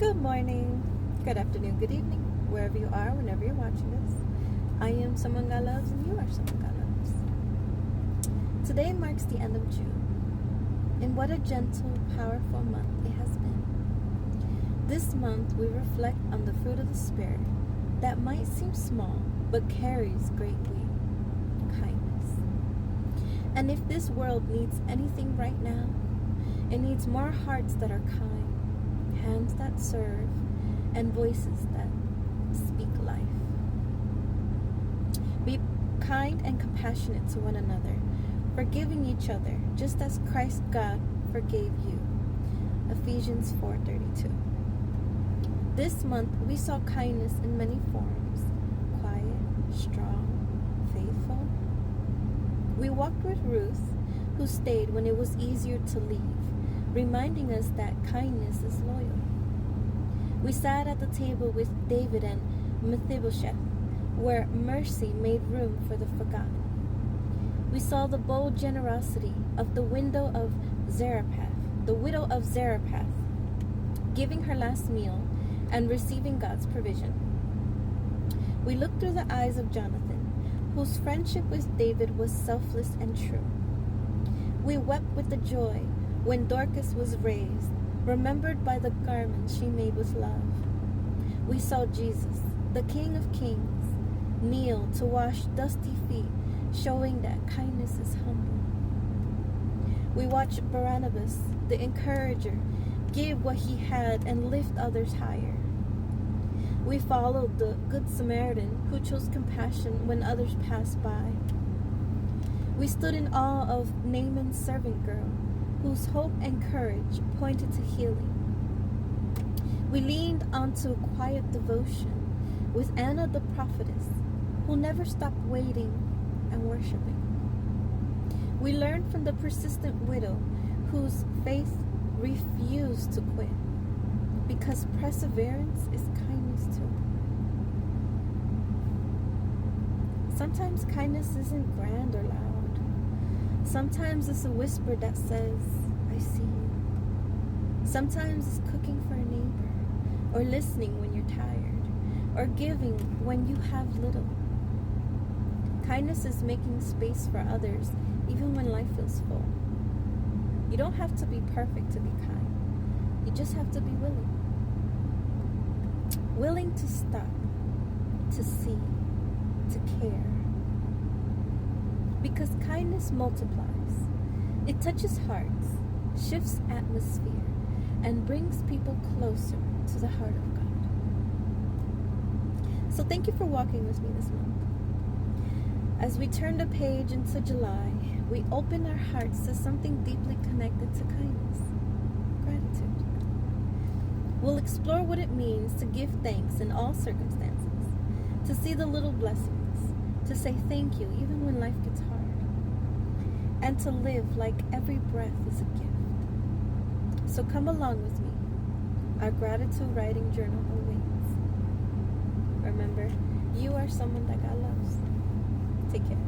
Good morning, good afternoon, good evening, wherever you are, whenever you're watching this. I am someone God loves, and you are someone God loves. Today marks the end of June, and what a gentle, powerful month it has been. This month we reflect on the fruit of the Spirit that might seem small, but carries great weight: kindness. And if this world needs anything right now, it needs more hearts that are kind, hands that serve, and voices that speak life. Be kind and compassionate to one another, forgiving each other, just as Christ God forgave you. Ephesians 4:32. This month we saw kindness in many forms: quiet, strong, faithful. We walked with Ruth, who stayed when it was easier to leave, reminding us that kindness is loyal. We sat at the table with David and Mephibosheth, where mercy made room for the forgotten. We saw the bold generosity of the widow of Zarephath, giving her last meal and receiving God's provision. We looked through the eyes of Jonathan, whose friendship with David was selfless and true. We wept with the joy when Dorcas was raised, remembered by the garment she made with love. We saw Jesus, the King of Kings, kneel to wash dusty feet, showing that kindness is humble. We watched Barnabas, the encourager, give what he had and lift others higher. We followed the Good Samaritan, who chose compassion when others passed by. We stood in awe of Naaman's servant girl, whose hope and courage pointed to healing. We leaned onto quiet devotion with Anna the prophetess, who never stopped waiting and worshiping. We learned from the persistent widow, whose faith refused to quit, because perseverance is kindness too. Sometimes kindness isn't grand or loud. Sometimes it's a whisper that says, I see you. Sometimes it's cooking for a neighbor, or listening when you're tired, or giving when you have little. Kindness is making space for others, even when life feels full. You don't have to be perfect to be kind. You just have to be willing. Willing to stop, to see, to care. Because kindness multiplies. It touches hearts, shifts atmosphere, and brings people closer to the heart of God. So thank you for walking with me this month. As we turn the page into July, we open our hearts to something deeply connected to kindness: gratitude. We'll explore what it means to give thanks in all circumstances, to see the little blessings, to say thank you even when life gets hard, and to live like every breath is a gift. So come along with me. Our gratitude writing journal awaits. Remember, you are someone that God loves. Take care.